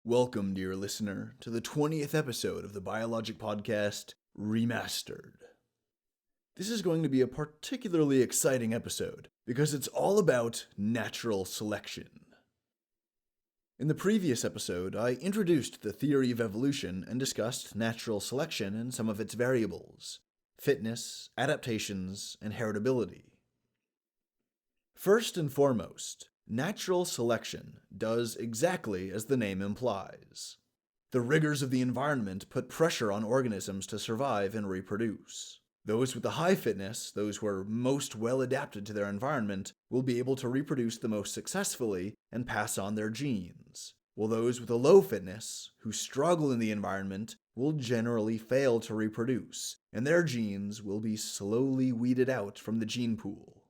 Welcome, dear listener, to the 20th episode of the Biologic Podcast, Remastered. This is going to be a particularly exciting episode because it's all about natural selection. In the previous episode, I introduced the theory of evolution and discussed natural selection and some of its variables: fitness, adaptations, and heritability. First and foremost, natural selection does exactly as the name implies. The rigors of the environment put pressure on organisms to survive and reproduce. Those with the high fitness, those who are most well adapted to their environment, will be able to reproduce the most successfully and pass on their genes, while those with a low fitness, who struggle in the environment, will generally fail to reproduce, and their genes will be slowly weeded out from the gene pool.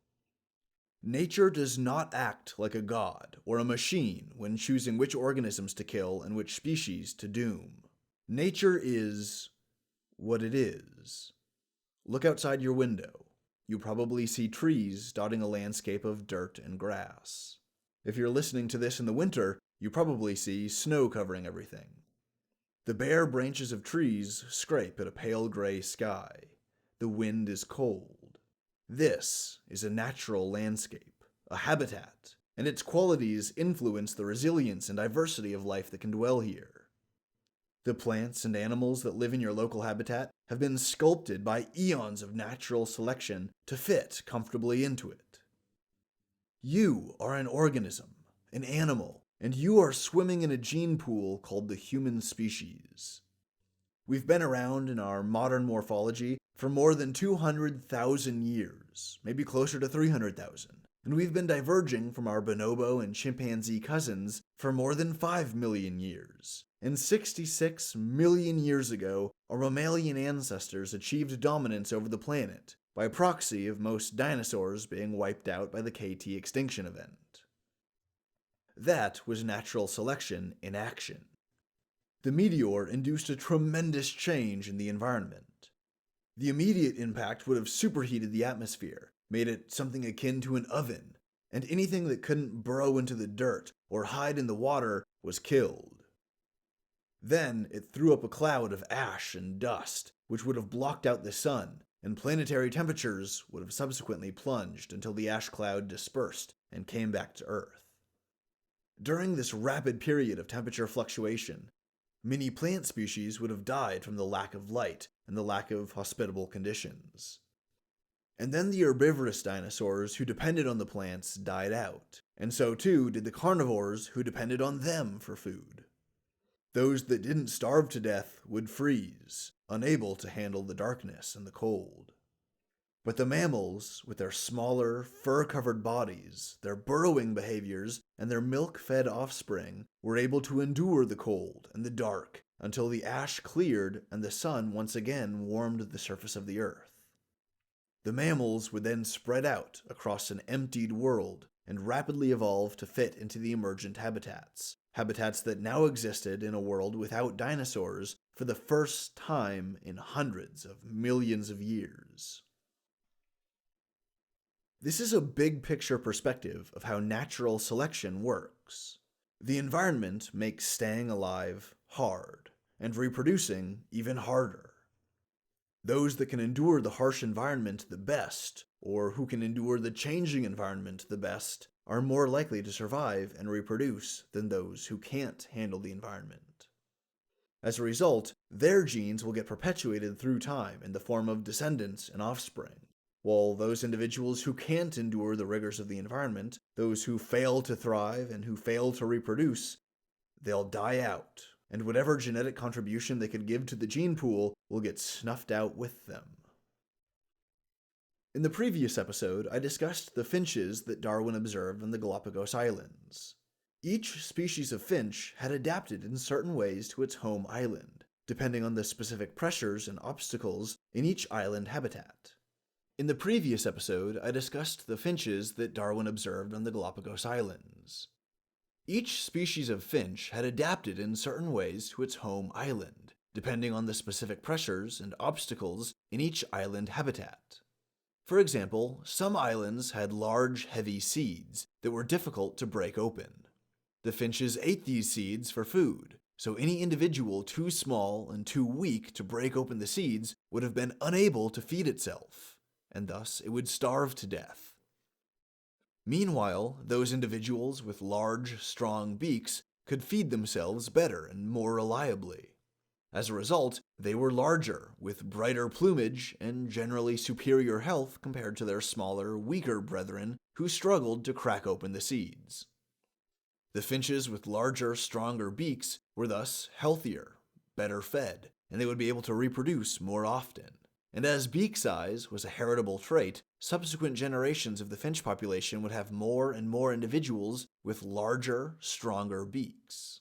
Nature does not act like a god or a machine when choosing which organisms to kill and which species to doom. Nature is what it is. Look outside your window. You probably see trees dotting a landscape of dirt and grass. If you're listening to this in the winter, you probably see snow covering everything. The bare branches of trees scrape at a pale gray sky. The wind is cold. This is a natural landscape, a habitat, and its qualities influence the resilience and diversity of life that can dwell here. The plants and animals that live in your local habitat have been sculpted by eons of natural selection to fit comfortably into it. You are an organism, an animal, and you are swimming in a gene pool called the human species. We've been around in our modern morphology for more than 200,000 years, maybe closer to 300,000, and we've been diverging from our bonobo and chimpanzee cousins for more than 5 million years. And 66 million years ago, our mammalian ancestors achieved dominance over the planet, by proxy of most dinosaurs being wiped out by the KT extinction event. That was natural selection in action. The meteor induced a tremendous change in the environment. The immediate impact would have superheated the atmosphere, made it something akin to an oven, and anything that couldn't burrow into the dirt or hide in the water was killed. Then it threw up a cloud of ash and dust, which would have blocked out the sun, and planetary temperatures would have subsequently plunged until the ash cloud dispersed and came back to Earth. During this rapid period of temperature fluctuation, many plant species would have died from the lack of light and the lack of hospitable conditions. And then the herbivorous dinosaurs who depended on the plants died out, and so too did the carnivores who depended on them for food. Those that didn't starve to death would freeze, unable to handle the darkness and the cold. But the mammals, with their smaller, fur-covered bodies, their burrowing behaviors, and their milk-fed offspring, were able to endure the cold and the dark until the ash cleared and the sun once again warmed the surface of the earth. The mammals would then spread out across an emptied world and rapidly evolve to fit into the emergent habitats that now existed in a world without dinosaurs for the first time in hundreds of millions of years. This is a big picture perspective of how natural selection works. The environment makes staying alive hard, and reproducing even harder. Those that can endure the harsh environment the best, or who can endure the changing environment the best, are more likely to survive and reproduce than those who can't handle the environment. As a result, their genes will get perpetuated through time in the form of descendants and offspring. While those individuals who can't endure the rigors of the environment, those who fail to thrive and who fail to reproduce, they'll die out, and whatever genetic contribution they could give to the gene pool will get snuffed out with them. In the previous episode, I discussed the finches that Darwin observed on the Galapagos Islands. Each species of finch had adapted in certain ways to its home island, depending on the specific pressures and obstacles in each island habitat. In the previous episode, I discussed the finches that Darwin observed on the Galapagos Islands. Each species of finch had adapted in certain ways to its home island, depending on the specific pressures and obstacles in each island habitat. For example, some islands had large, heavy seeds that were difficult to break open. The finches ate these seeds for food, So any individual too small and too weak to break open the seeds would have been unable to feed itself, and thus it would starve to death. Meanwhile, those individuals with large, strong beaks could feed themselves better and more reliably. As a result, they were larger, with brighter plumage and generally superior health compared to their smaller, weaker brethren who struggled to crack open the seeds. The finches with larger, stronger beaks were thus healthier, better fed, and they would be able to reproduce more often. And as beak size was a heritable trait, subsequent generations of the finch population would have more and more individuals with larger, stronger beaks.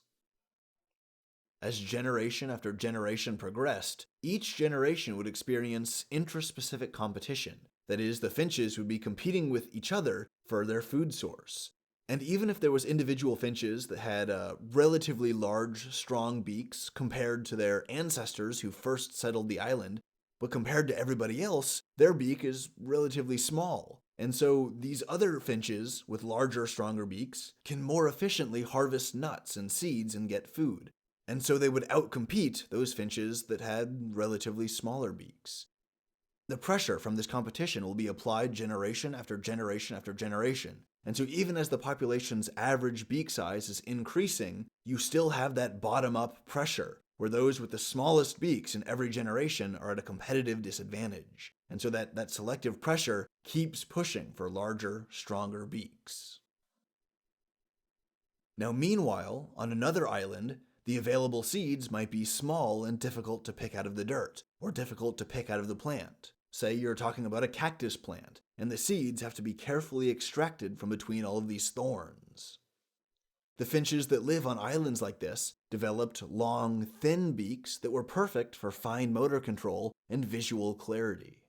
As generation after generation progressed, each generation would experience intraspecific competition. That is, the finches would be competing with each other for their food source. And even if there was individual finches that had relatively large, strong beaks compared to their ancestors who first settled the island, but compared to everybody else, their beak is relatively small. And so these other finches with larger, stronger beaks can more efficiently harvest nuts and seeds and get food. And so they would outcompete those finches that had relatively smaller beaks. The pressure from this competition will be applied generation after generation after generation. And so even as the population's average beak size is increasing, you still have that bottom-up pressure, where those with the smallest beaks in every generation are at a competitive disadvantage. And so that selective pressure keeps pushing for larger, stronger beaks. Now meanwhile, on another island, the available seeds might be small and difficult to pick out of the dirt, or difficult to pick out of the plant. Say you're talking about a cactus plant, and the seeds have to be carefully extracted from between all of these thorns. The finches that live on islands like this developed long, thin beaks that were perfect for fine motor control and visual clarity.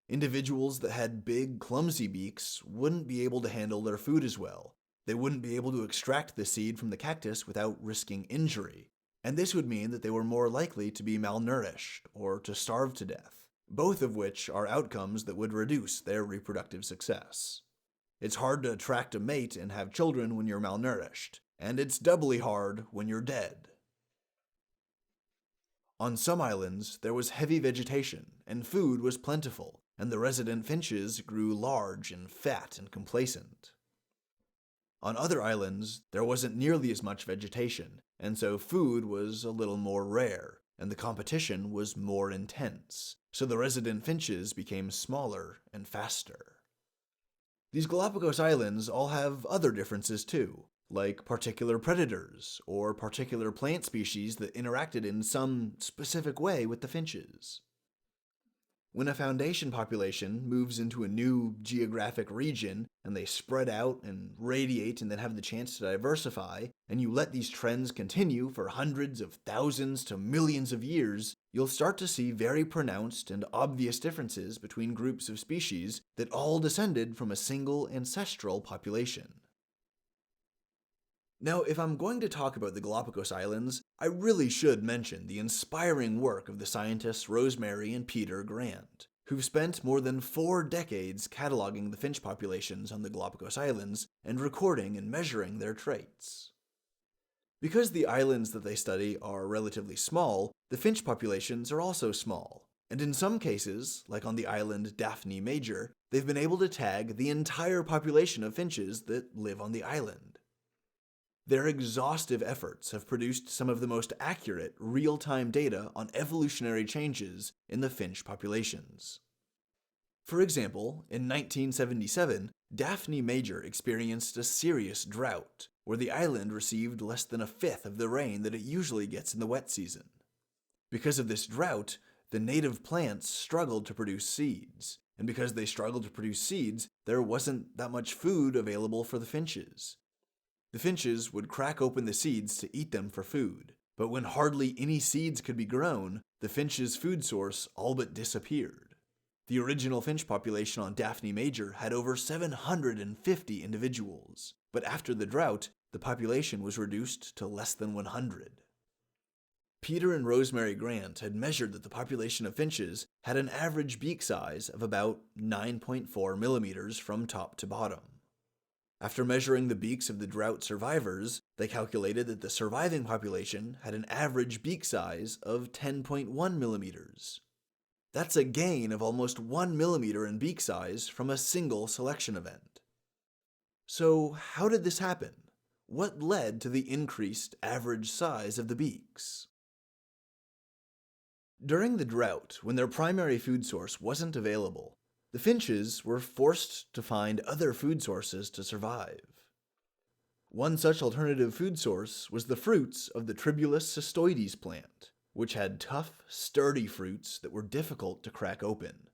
Individuals that had big, clumsy beaks wouldn't be able to handle their food as well. They wouldn't be able to extract the seed from the cactus without risking injury, and this would mean that they were more likely to be malnourished or to starve to death, both of which are outcomes that would reduce their reproductive success. It's hard to attract a mate and have children when you're malnourished, and it's doubly hard when you're dead. On some islands, there was heavy vegetation, and food was plentiful, and the resident finches grew large and fat and complacent. On other islands, there wasn't nearly as much vegetation, and so food was a little more rare, and the competition was more intense, so the resident finches became smaller and faster. These Galapagos Islands all have other differences too, like particular predators, or particular plant species that interacted in some specific way with the finches. When a foundation population moves into a new geographic region, and they spread out and radiate and then have the chance to diversify, and you let these trends continue for hundreds of thousands to millions of years, you'll start to see very pronounced and obvious differences between groups of species that all descended from a single ancestral population. Now, if I'm going to talk about the Galapagos Islands, I really should mention the inspiring work of the scientists Rosemary and Peter Grant, who've spent more than 4 decades cataloging the finch populations on the Galapagos Islands and recording and measuring their traits. Because the islands that they study are relatively small, the finch populations are also small, and in some cases, like on the island Daphne Major, they've been able to tag the entire population of finches that live on the island. Their exhaustive efforts have produced some of the most accurate, real-time data on evolutionary changes in the finch populations. For example, in 1977, Daphne Major experienced a serious drought, where the island received less than a fifth of the rain that it usually gets in the wet season. Because of this drought, the native plants struggled to produce seeds, and because they struggled to produce seeds, there wasn't that much food available for the finches. The finches would crack open the seeds to eat them for food, but when hardly any seeds could be grown, the finches' food source all but disappeared. The original finch population on Daphne Major had over 750 individuals, but after the drought, the population was reduced to less than 100. Peter and Rosemary Grant had measured that the population of finches had an average beak size of about 9.4 millimeters from top to bottom. After measuring the beaks of the drought survivors, they calculated that the surviving population had an average beak size of 10.1 millimeters. That's a gain of almost 1 millimeter in beak size from a single selection event. So, how did this happen? What led to the increased average size of the beaks? During the drought, when their primary food source wasn't available, the finches were forced to find other food sources to survive. One such alternative food source was the fruits of the Tribulus cystoides plant, which had tough, sturdy fruits that were difficult to crack open.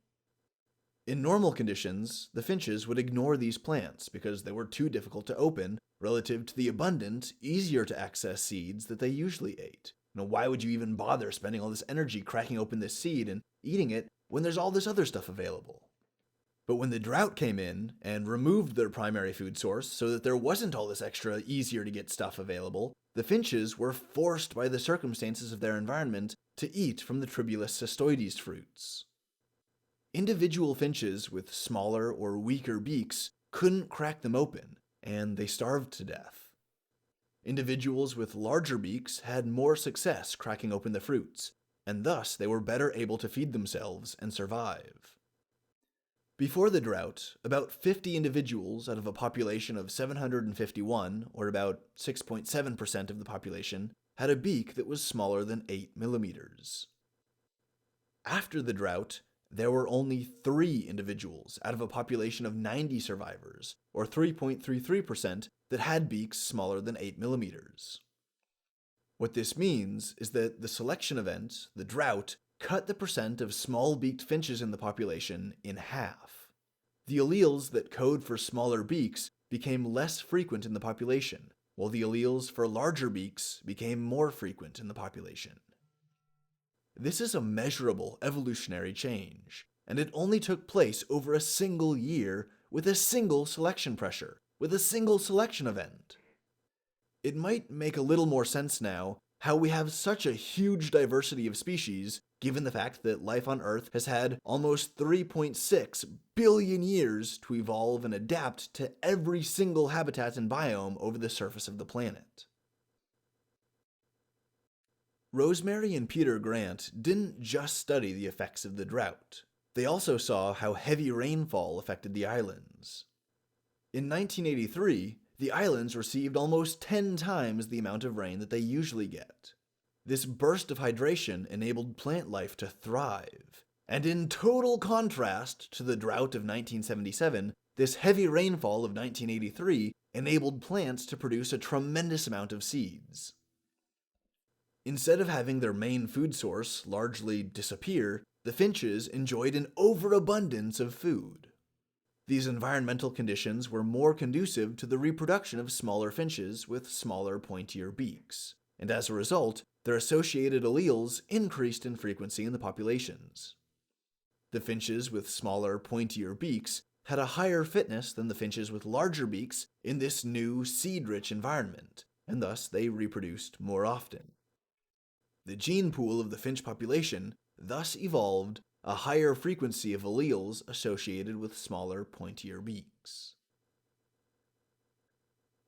In normal conditions, the finches would ignore these plants because they were too difficult to open relative to the abundant, easier to access seeds that they usually ate. Why would you even bother spending all this energy cracking open this seed and eating it when there's all this other stuff available? But when the drought came in and removed their primary food source so that there wasn't all this extra easier to get stuff available, the finches were forced by the circumstances of their environment to eat from the Tribulus cystoides fruits. Individual finches with smaller or weaker beaks couldn't crack them open, and they starved to death. Individuals with larger beaks had more success cracking open the fruits, and thus they were better able to feed themselves and survive. Before the drought, about 50 individuals out of a population of 751, or about 6.7% of the population, had a beak that was smaller than 8 millimeters. After the drought, there were only 3 individuals out of a population of 90 survivors, or 3.33%, that had beaks smaller than 8 millimeters. What this means is that the selection event, the drought, cut the percent of small-beaked finches in the population in half. The alleles that code for smaller beaks became less frequent in the population, while the alleles for larger beaks became more frequent in the population. This is a measurable evolutionary change, and it only took place over a single year with a single selection pressure, with a single selection event. It might make a little more sense now how we have such a huge diversity of species, given the fact that life on Earth has had almost 3.6 billion years to evolve and adapt to every single habitat and biome over the surface of the planet. Rosemary and Peter Grant didn't just study the effects of the drought. They also saw how heavy rainfall affected the islands. In 1983, the islands received almost 10 times the amount of rain that they usually get. This burst of hydration enabled plant life to thrive. And in total contrast to the drought of 1977, this heavy rainfall of 1983 enabled plants to produce a tremendous amount of seeds. Instead of having their main food source largely disappear, the finches enjoyed an overabundance of food. These environmental conditions were more conducive to the reproduction of smaller finches with smaller, pointier beaks, and as a result, their associated alleles increased in frequency in the populations. The finches with smaller, pointier beaks had a higher fitness than the finches with larger beaks in this new, seed-rich environment, and thus they reproduced more often. The gene pool of the finch population thus evolved a higher frequency of alleles associated with smaller, pointier beaks.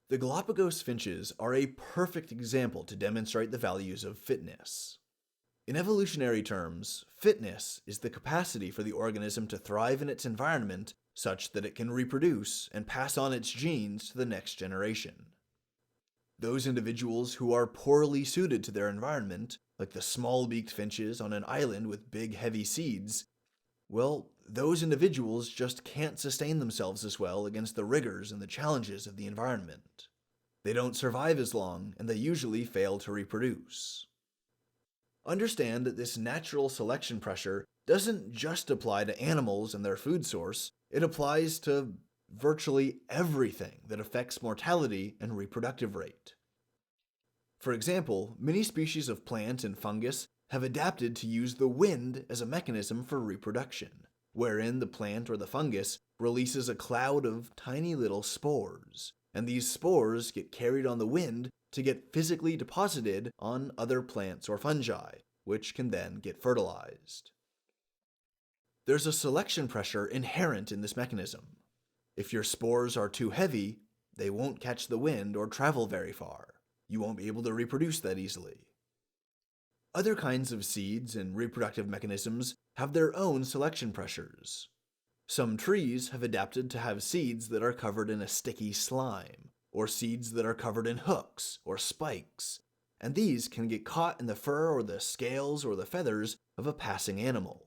The Galapagos finches are a perfect example to demonstrate the values of fitness. In evolutionary terms, fitness is the capacity for the organism to thrive in its environment such that it can reproduce and pass on its genes to the next generation. Those individuals who are poorly suited to their environment, like the small-beaked finches on an island with big, heavy seeds, well, those individuals just can't sustain themselves as well against the rigors and the challenges of the environment. They don't survive as long, and they usually fail to reproduce. Understand that this natural selection pressure doesn't just apply to animals and their food source, it applies to virtually everything that affects mortality and reproductive rate. For example, many species of plant and fungus have adapted to use the wind as a mechanism for reproduction, wherein the plant or the fungus releases a cloud of tiny little spores, and these spores get carried on the wind to get physically deposited on other plants or fungi, which can then get fertilized. There's a selection pressure inherent in this mechanism. If your spores are too heavy, They won't catch the wind or travel very far. You won't be able to reproduce that easily. Other kinds of seeds and reproductive mechanisms have their own selection pressures. Some trees have adapted to have seeds that are covered in a sticky slime, or seeds that are covered in hooks or spikes, and these can get caught in the fur or the scales or the feathers of a passing animal.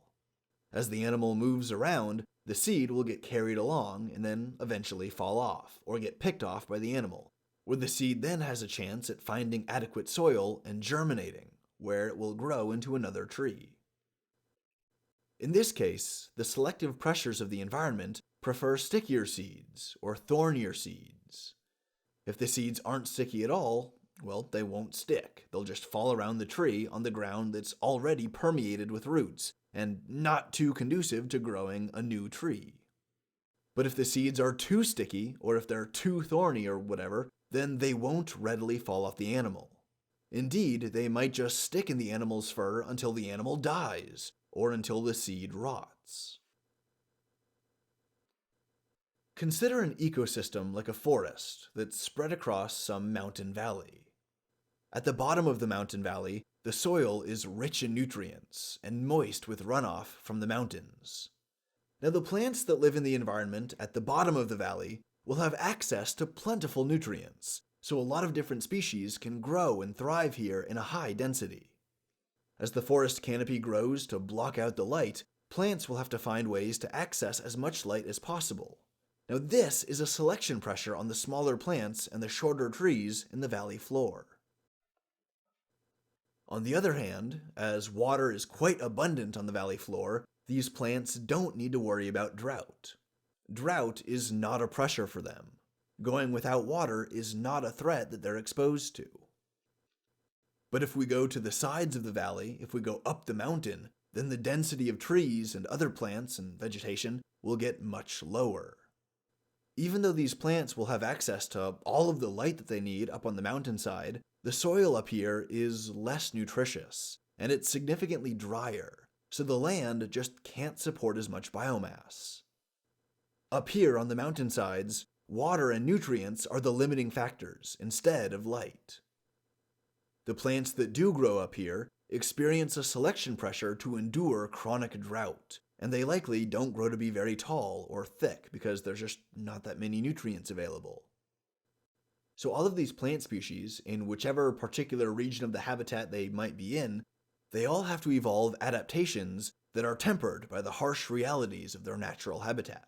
As the animal moves around, the seed will get carried along and then eventually fall off, or get picked off by the animal, where the seed then has a chance at finding adequate soil and germinating, where it will grow into another tree. In this case, the selective pressures of the environment prefer stickier seeds or thornier seeds. If the seeds aren't sticky at all, well, they won't stick. They'll just fall around the tree on the ground that's already permeated with roots and not too conducive to growing a new tree. But if the seeds are too sticky, or if they're too thorny or whatever, then they won't readily fall off the animal. Indeed, they might just stick in the animal's fur until the animal dies, or until the seed rots. Consider an ecosystem like a forest that's spread across some mountain valley. At the bottom of the mountain valley, the soil is rich in nutrients and moist with runoff from the mountains. Now, the plants that live in the environment at the bottom of the valley will have access to plentiful nutrients, so a lot of different species can grow and thrive here in a high density. As the forest canopy grows to block out the light, plants will have to find ways to access as much light as possible. Now, this is a selection pressure on the smaller plants and the shorter trees in the valley floor. On the other hand, as water is quite abundant on the valley floor, these plants don't need to worry about drought. Drought is not a pressure for them. Going without water is not a threat that they're exposed to. But if we go to the sides of the valley, if we go up the mountain, then the density of trees and other plants and vegetation will get much lower. Even though these plants will have access to all of the light that they need up on the mountainside, the soil up here is less nutritious, and it's significantly drier, so the land just can't support as much biomass. Up here on the mountainsides, water and nutrients are the limiting factors instead of light. The plants that do grow up here experience a selection pressure to endure chronic drought, and they likely don't grow to be very tall or thick because there's just not that many nutrients available. So all of these plant species, in whichever particular region of the habitat they might be in, they all have to evolve adaptations that are tempered by the harsh realities of their natural habitat.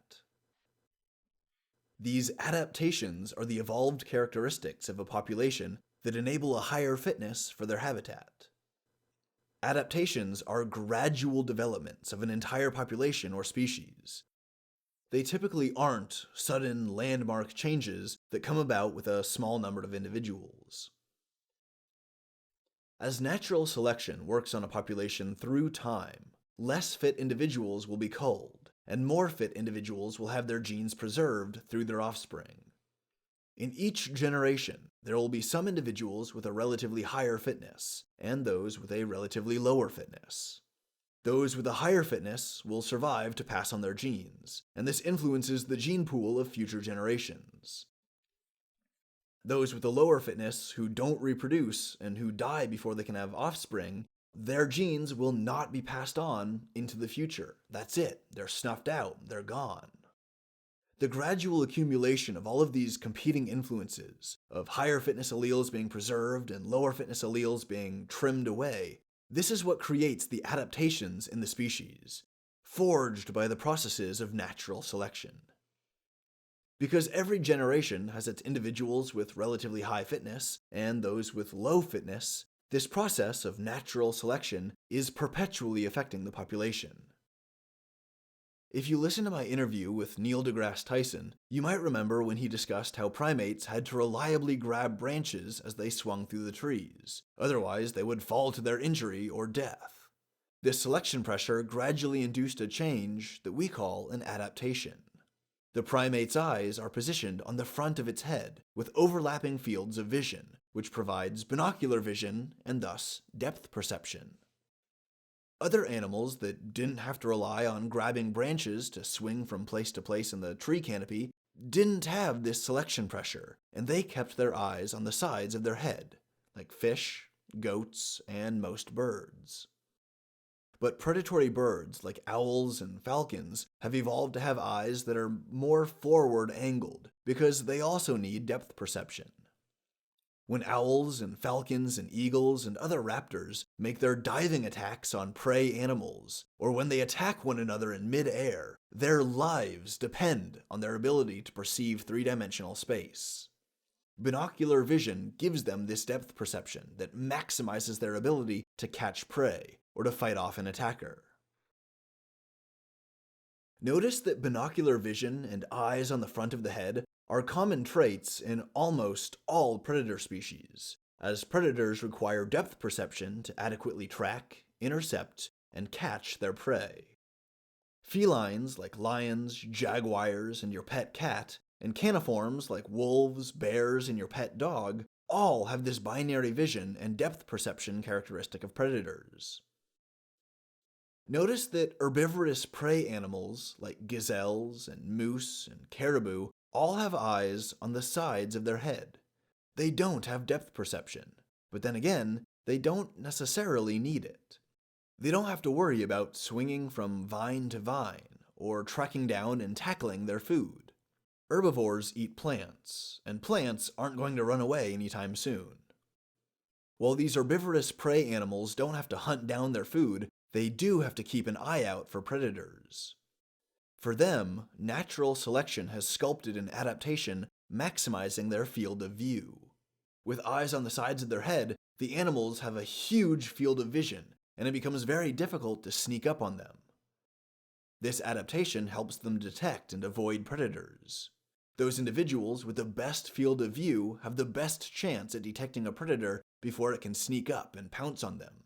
These adaptations are the evolved characteristics of a population that enable a higher fitness for their habitat. Adaptations are gradual developments of an entire population or species. They typically aren't sudden landmark changes that come about with a small number of individuals. As natural selection works on a population through time, less fit individuals will be culled, and more fit individuals will have their genes preserved through their offspring. In each generation, there will be some individuals with a relatively higher fitness, and those with a relatively lower fitness. Those with a higher fitness will survive to pass on their genes, and this influences the gene pool of future generations. Those with a lower fitness who don't reproduce and who die before they can have offspring, their genes will not be passed on into the future. That's it. They're snuffed out. They're gone. The gradual accumulation of all of these competing influences, of higher fitness alleles being preserved and lower fitness alleles being trimmed away, this is what creates the adaptations in the species, forged by the processes of natural selection. Because every generation has its individuals with relatively high fitness and those with low fitness, this process of natural selection is perpetually affecting the population. If you listen to my interview with Neil deGrasse Tyson, you might remember when he discussed how primates had to reliably grab branches as they swung through the trees. Otherwise, they would fall to their injury or death. This selection pressure gradually induced a change that we call an adaptation. The primate's eyes are positioned on the front of its head, with overlapping fields of vision, which provides binocular vision and thus depth perception. Other animals that didn't have to rely on grabbing branches to swing from place to place in the tree canopy didn't have this selection pressure, and they kept their eyes on the sides of their head, like fish, goats, and most birds. But predatory birds like owls and falcons have evolved to have eyes that are more forward angled because they also need depth perception. When owls and falcons and eagles and other raptors make their diving attacks on prey animals, or when they attack one another in mid-air, their lives depend on their ability to perceive three-dimensional space. Binocular vision gives them this depth perception that maximizes their ability to catch prey or to fight off an attacker. Notice that binocular vision and eyes on the front of the head are common traits in almost all predator species, as predators require depth perception to adequately track, intercept, and catch their prey. Felines like lions, jaguars, and your pet cat, and caniforms like wolves, bears, and your pet dog all have this binary vision and depth perception characteristic of predators. Notice that herbivorous prey animals like gazelles and moose and caribou all have eyes on the sides of their head. They don't have depth perception, but then again, they don't necessarily need it. They don't have to worry about swinging from vine to vine or tracking down and tackling their food. Herbivores eat plants, and plants aren't going to run away anytime soon. While these herbivorous prey animals don't have to hunt down their food, they do have to keep an eye out for predators. For them, natural selection has sculpted an adaptation maximizing their field of view. With eyes on the sides of their head, the animals have a huge field of vision, and it becomes very difficult to sneak up on them. This adaptation helps them detect and avoid predators. Those individuals with the best field of view have the best chance at detecting a predator before it can sneak up and pounce on them.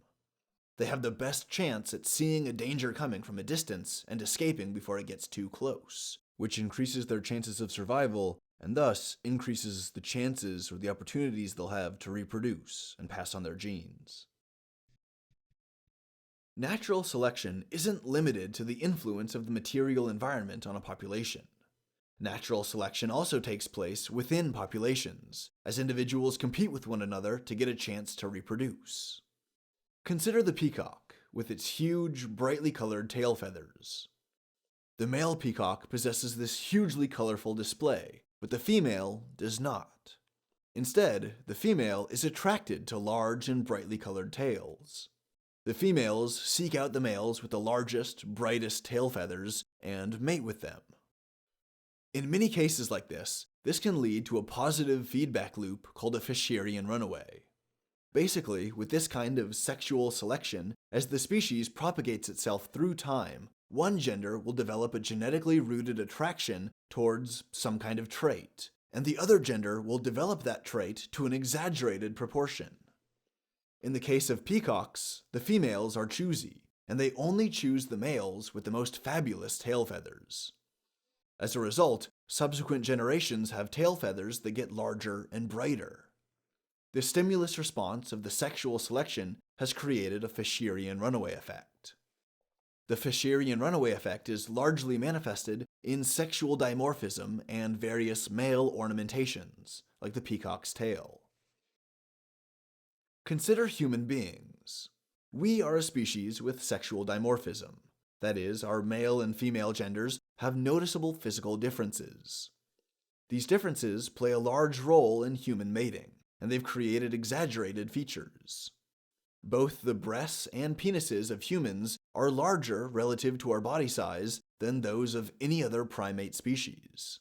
They have the best chance at seeing a danger coming from a distance and escaping before it gets too close, which increases their chances of survival and thus increases the chances or the opportunities they'll have to reproduce and pass on their genes. Natural selection isn't limited to the influence of the material environment on a population. Natural selection also takes place within populations, as individuals compete with one another to get a chance to reproduce. Consider the peacock, with its huge, brightly colored tail feathers. The male peacock possesses this hugely colorful display, but the female does not. Instead, the female is attracted to large and brightly colored tails. The females seek out the males with the largest, brightest tail feathers and mate with them. In many cases like this can lead to a positive feedback loop called a Fisherian runaway. Basically, with this kind of sexual selection, as the species propagates itself through time, one gender will develop a genetically rooted attraction towards some kind of trait, and the other gender will develop that trait to an exaggerated proportion. In the case of peacocks, the females are choosy, and they only choose the males with the most fabulous tail feathers. As a result, subsequent generations have tail feathers that get larger and brighter. The stimulus response of the sexual selection has created a Fisherian runaway effect. The Fisherian runaway effect is largely manifested in sexual dimorphism and various male ornamentations, like the peacock's tail. Consider human beings. We are a species with sexual dimorphism. That is, our male and female genders have noticeable physical differences. These differences play a large role in human mating, and they've created exaggerated features. Both the breasts and penises of humans are larger relative to our body size than those of any other primate species.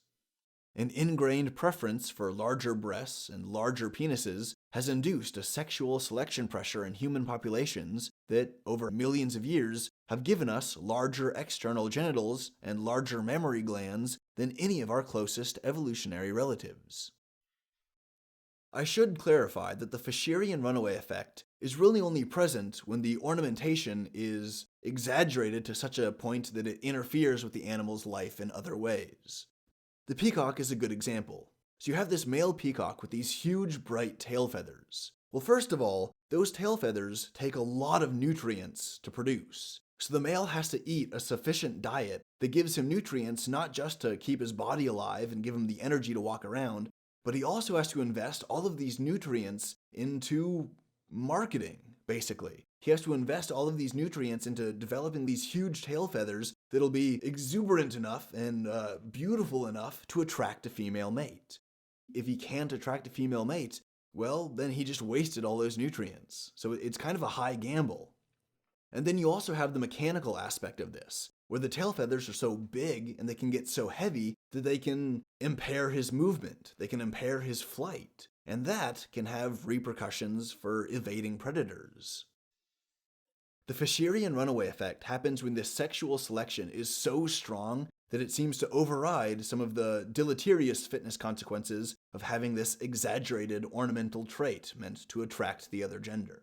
An ingrained preference for larger breasts and larger penises has induced a sexual selection pressure in human populations that, over millions of years, have given us larger external genitals and larger mammary glands than any of our closest evolutionary relatives. I should clarify that the Fisherian runaway effect is really only present when the ornamentation is exaggerated to such a point that it interferes with the animal's life in other ways. The peacock is a good example. So you have this male peacock with these huge bright tail feathers. Well, first of all, those tail feathers take a lot of nutrients to produce, So the male has to eat a sufficient diet that gives him nutrients not just to keep his body alive and give him the energy to walk around, but he also has to invest all of these nutrients into marketing, basically. He has to invest all of these nutrients into developing these huge tail feathers that'll be exuberant enough and beautiful enough to attract a female mate. If he can't attract a female mate, well, then he just wasted all those nutrients. So it's kind of a high gamble. And then you also have the mechanical aspect of this, where the tail feathers are so big and they can get so heavy that they can impair his movement, they can impair his flight, and that can have repercussions for evading predators. The Fisherian runaway effect happens when this sexual selection is so strong that it seems to override some of the deleterious fitness consequences of having this exaggerated ornamental trait meant to attract the other gender.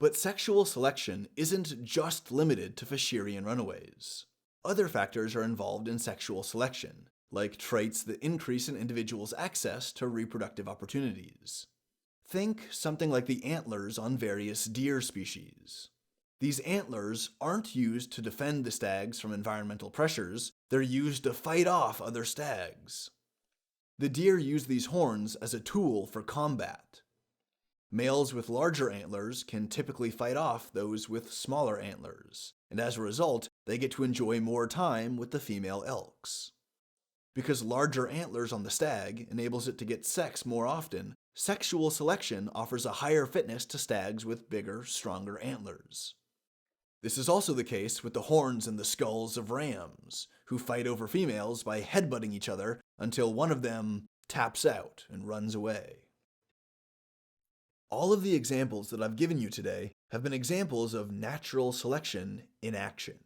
But sexual selection isn't just limited to Fisherian runaways. Other factors are involved in sexual selection, like traits that increase an individual's access to reproductive opportunities. Think something like the antlers on various deer species. These antlers aren't used to defend the stags from environmental pressures, they're used to fight off other stags. The deer use these horns as a tool for combat. Males with larger antlers can typically fight off those with smaller antlers, and as a result, they get to enjoy more time with the female elks. Because larger antlers on the stag enables it to get sex more often, sexual selection offers a higher fitness to stags with bigger, stronger antlers. This is also the case with the horns and the skulls of rams, who fight over females by headbutting each other until one of them taps out and runs away. All of the examples that I've given you today have been examples of natural selection in action.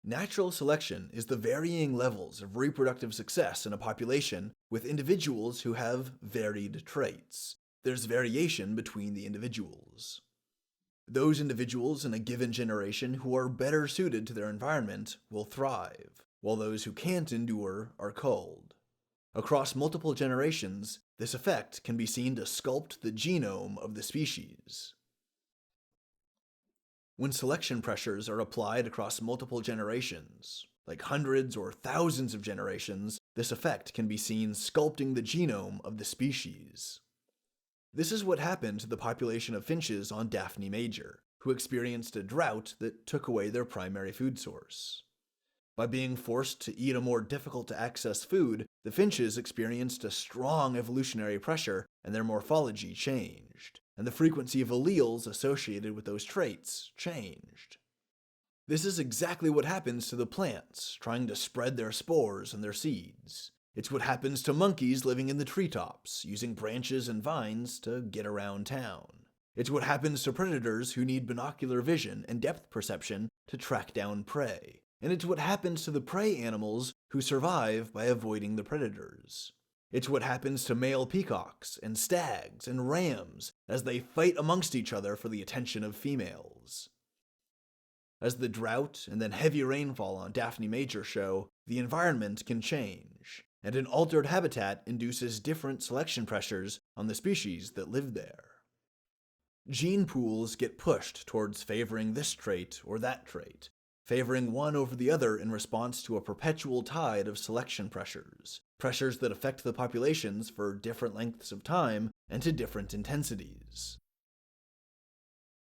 Natural selection is the varying levels of reproductive success in a population with individuals who have varied traits. There's variation between the individuals. Those individuals in a given generation who are better suited to their environment will thrive, while those who can't endure are culled. Across multiple generations, this effect can be seen to sculpt the genome of the species. When selection pressures are applied across multiple generations, like hundreds or thousands of generations, this effect can be seen sculpting the genome of the species. This is what happened to the population of finches on Daphne Major, who experienced a drought that took away their primary food source. By being forced to eat a more difficult-to-access food, the finches experienced a strong evolutionary pressure and their morphology changed, and the frequency of alleles associated with those traits changed. This is exactly what happens to the plants trying to spread their spores and their seeds. It's what happens to monkeys living in the treetops, using branches and vines to get around town. It's what happens to predators who need binocular vision and depth perception to track down prey. And it's what happens to the prey animals who survive by avoiding the predators. It's what happens to male peacocks and stags and rams as they fight amongst each other for the attention of females. As the drought and then heavy rainfall on Daphne Major show, the environment can change, and an altered habitat induces different selection pressures on the species that live there. Gene pools get pushed towards favoring this trait or that trait, favoring one over the other in response to a perpetual tide of selection pressures that affect the populations for different lengths of time and to different intensities.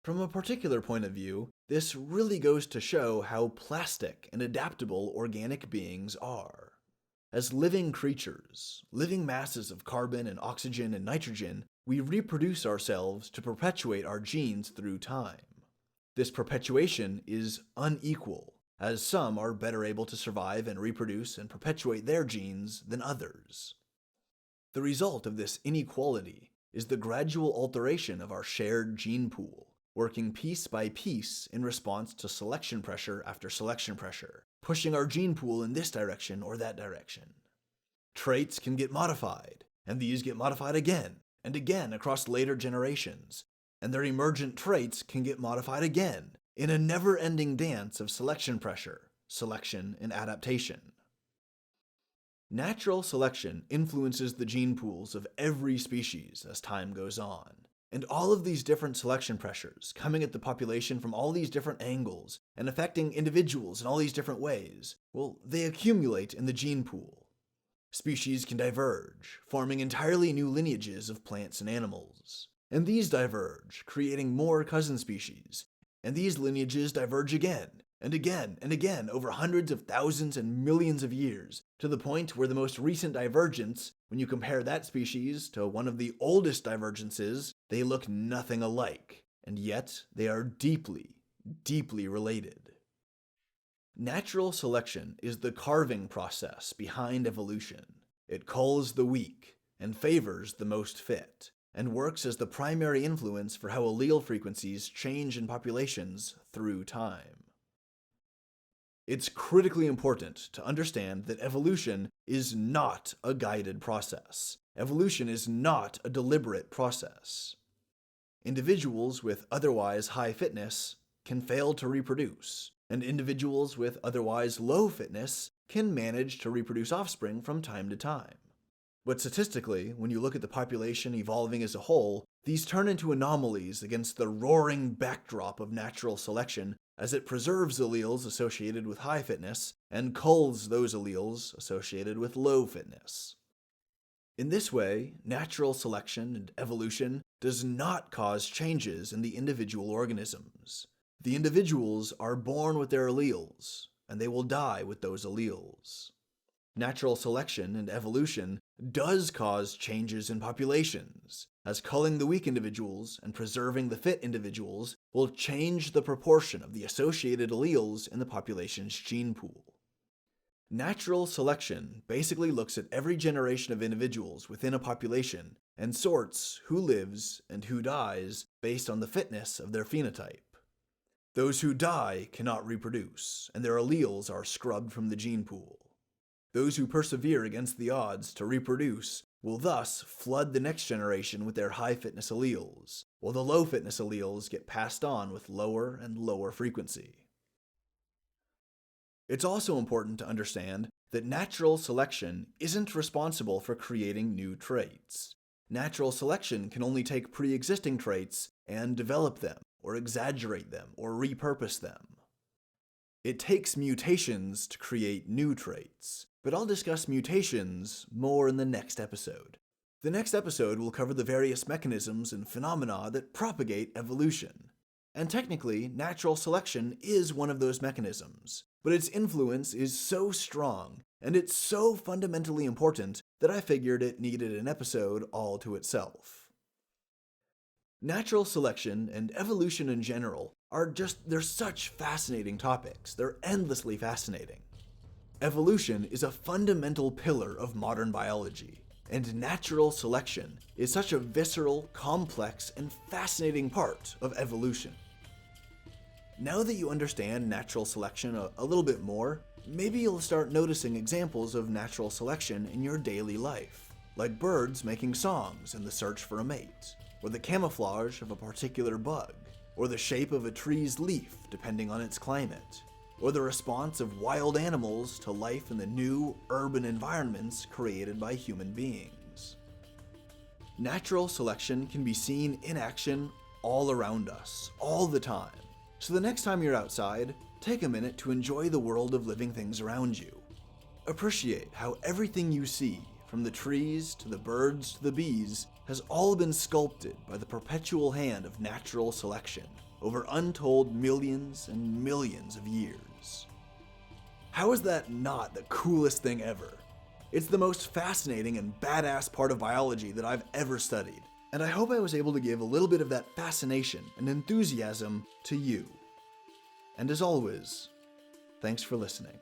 From a particular point of view, this really goes to show how plastic and adaptable organic beings are. As living creatures, living masses of carbon and oxygen and nitrogen, we reproduce ourselves to perpetuate our genes through time. This perpetuation is unequal, as some are better able to survive and reproduce and perpetuate their genes than others. The result of this inequality is the gradual alteration of our shared gene pool, working piece by piece in response to selection pressure after selection pressure, pushing our gene pool in this direction or that direction. Traits can get modified, and these get modified again and again across later generations, and their emergent traits can get modified again in a never-ending dance of selection pressure, selection, and adaptation. Natural selection influences the gene pools of every species as time goes on, And all of these different selection pressures coming at the population from all these different angles and affecting individuals in all these different ways, well, they accumulate in the gene pool. Species can diverge, forming entirely new lineages of plants and animals. And these diverge, creating more cousin species. And these lineages diverge again, and again, and again over hundreds of thousands and millions of years, to the point where the most recent divergence, when you compare that species to one of the oldest divergences, they look nothing alike, and yet they are deeply, deeply related. Natural selection is the carving process behind evolution. It culls the weak and favors the most fit, and works as the primary influence for how allele frequencies change in populations through time. It's critically important to understand that evolution is not a guided process. Evolution is not a deliberate process. Individuals with otherwise high fitness can fail to reproduce, and individuals with otherwise low fitness can manage to reproduce offspring from time to time. But statistically, when you look at the population evolving as a whole, these turn into anomalies against the roaring backdrop of natural selection, as it preserves alleles associated with high fitness and culls those alleles associated with low fitness. In this way, natural selection and evolution does not cause changes in the individual organisms. The individuals are born with their alleles, and they will die with those alleles. Natural selection and evolution does cause changes in populations, as culling the weak individuals and preserving the fit individuals will change the proportion of the associated alleles in the population's gene pool. Natural selection basically looks at every generation of individuals within a population and sorts who lives and who dies based on the fitness of their phenotype. Those who die cannot reproduce, and their alleles are scrubbed from the gene pool. Those who persevere against the odds to reproduce will thus flood the next generation with their high fitness alleles, while the low fitness alleles get passed on with lower and lower frequency. It's also important to understand that natural selection isn't responsible for creating new traits. Natural selection can only take pre-existing traits and develop them, or exaggerate them, or repurpose them. It takes mutations to create new traits, but I'll discuss mutations more in the next episode. The next episode will cover the various mechanisms and phenomena that propagate evolution. And technically, natural selection is one of those mechanisms, but its influence is so strong, and it's so fundamentally important that I figured it needed an episode all to itself. Natural selection and evolution in general they're such fascinating topics. They're endlessly fascinating. Evolution is a fundamental pillar of modern biology, and natural selection is such a visceral, complex, and fascinating part of evolution. Now that you understand natural selection a little bit more, maybe you'll start noticing examples of natural selection in your daily life, like birds making songs in the search for a mate, or the camouflage of a particular bug, or the shape of a tree's leaf depending on its climate, or the response of wild animals to life in the new urban environments created by human beings. Natural selection can be seen in action all around us, all the time. So the next time you're outside, take a minute to enjoy the world of living things around you. Appreciate how everything you see, from the trees to the birds to the bees, has all been sculpted by the perpetual hand of natural selection over untold millions and millions of years. How is that not the coolest thing ever? It's the most fascinating and badass part of biology that I've ever studied, and I hope I was able to give a little bit of that fascination and enthusiasm to you. And as always, thanks for listening.